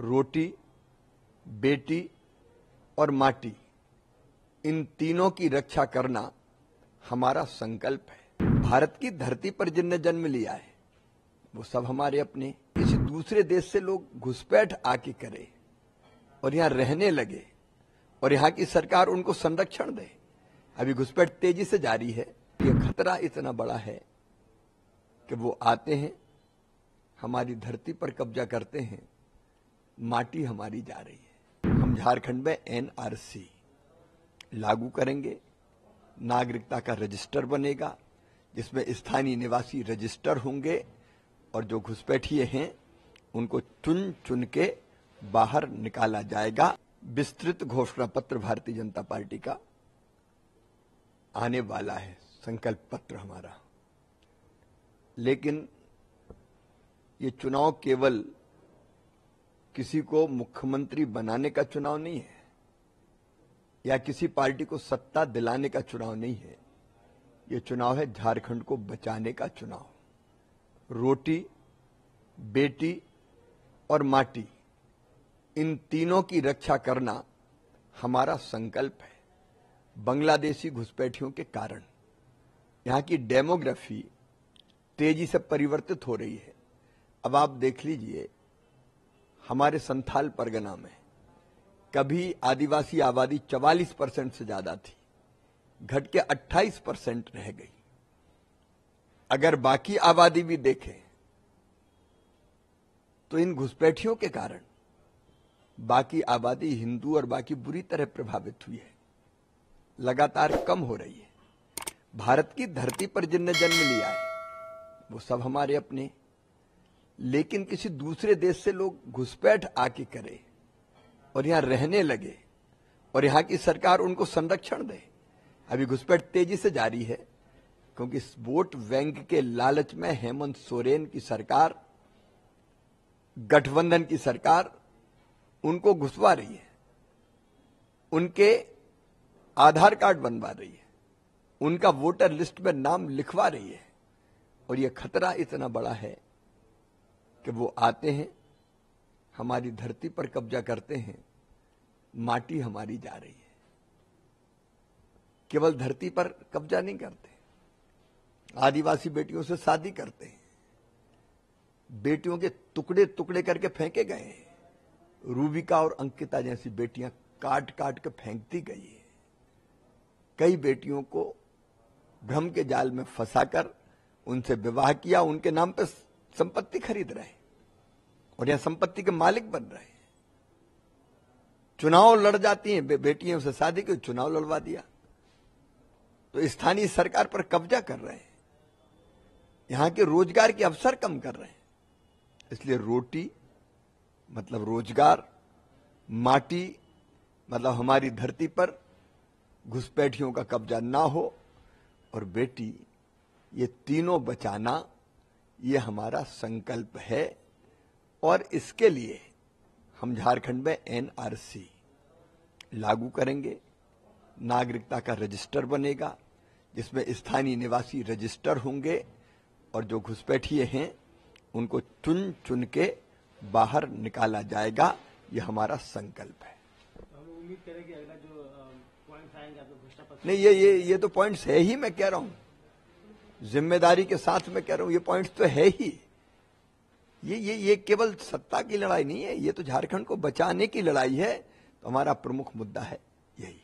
रोटी, बेटी और माटी, इन तीनों की रक्षा करना हमारा संकल्प है। भारत की धरती पर जिनने जन्म लिया है वो सब हमारे अपने। किसी दूसरे देश से लोग घुसपैठ आके करे और यहां रहने लगे और यहां की सरकार उनको संरक्षण दे। अभी घुसपैठ तेजी से जारी है। ये खतरा इतना बड़ा है कि वो आते हैं, हमारी धरती पर कब्जा करते हैं, माटी हमारी जा रही है। हम झारखंड में एनआरसी लागू करेंगे, नागरिकता का रजिस्टर बनेगा जिसमें स्थानीय निवासी रजिस्टर होंगे और जो घुसपैठिए हैं उनको चुन चुन के बाहर निकाला जाएगा। विस्तृत घोषणा पत्र भारतीय जनता पार्टी का आने वाला है, संकल्प पत्र हमारा। लेकिन ये चुनाव केवल किसी को मुख्यमंत्री बनाने का चुनाव नहीं है या किसी पार्टी को सत्ता दिलाने का चुनाव नहीं है। ये चुनाव है झारखंड को बचाने का चुनाव। रोटी, बेटी और माटी, इन तीनों की रक्षा करना हमारा संकल्प है। बांग्लादेशी घुसपैठियों के कारण यहां की डेमोग्राफी तेजी से परिवर्तित हो रही है। अब आप देख लीजिए, हमारे संथाल परगना में कभी आदिवासी आबादी 44% से ज्यादा थी, घट के 28% रह गई। अगर बाकी आबादी भी देखें तो इन घुसपैठियों के कारण बाकी आबादी हिंदू और बाकी बुरी तरह प्रभावित हुई है, लगातार कम हो रही है। भारत की धरती पर जिनने जन्म लिया है वो सब हमारे अपने। लेकिन किसी दूसरे देश से लोग घुसपैठ आके करे और यहां रहने लगे और यहां की सरकार उनको संरक्षण दे। अभी घुसपैठ तेजी से जारी है क्योंकि वोट बैंक के लालच में हेमंत सोरेन की सरकार, गठबंधन की सरकार उनको घुसवा रही है, उनके आधार कार्ड बनवा रही है, उनका वोटर लिस्ट में नाम लिखवा रही है। और यह खतरा इतना बड़ा है कि वो आते हैं, हमारी धरती पर कब्जा करते हैं, माटी हमारी जा रही है। केवल धरती पर कब्जा नहीं करते, आदिवासी बेटियों से शादी करते हैं, बेटियों के टुकड़े टुकड़े करके फेंके गए हैं। रूबिका और अंकिता जैसी बेटियां काट काट के फेंकती गई है। कई बेटियों को भ्रम के जाल में फंसाकर उनसे विवाह किया, उनके नाम पर संपत्ति खरीद रहे और यहां संपत्ति के मालिक बन रहे हैं। चुनाव लड़ जाती हैं बेटियों से शादी की, चुनाव लड़वा दिया तो स्थानीय सरकार पर कब्जा कर रहे हैं, यहां के रोजगार के अवसर कम कर रहे हैं। इसलिए रोटी मतलब रोजगार, माटी मतलब हमारी धरती पर घुसपैठियों का कब्जा ना हो, और बेटी, ये तीनों बचाना ये हमारा संकल्प है। और इसके लिए हम झारखंड में एनआरसी लागू करेंगे, नागरिकता का रजिस्टर बनेगा जिसमें स्थानीय निवासी रजिस्टर होंगे और जो घुसपैठिए हैं उनको चुन चुन के बाहर निकाला जाएगा। ये हमारा संकल्प है। हम उम्मीद करें कि अगला जो पॉइंट्स आएंगे आपको घोषणा पत्र नहीं, ये तो पॉइंट्स है ही। मैं कह रहा हूं, जिम्मेदारी के साथ मैं कह रहा हूं, ये पॉइंट्स तो है ही। ये केवल सत्ता की लड़ाई नहीं है, ये तो झारखंड को बचाने की लड़ाई है। तो हमारा प्रमुख मुद्दा है यही।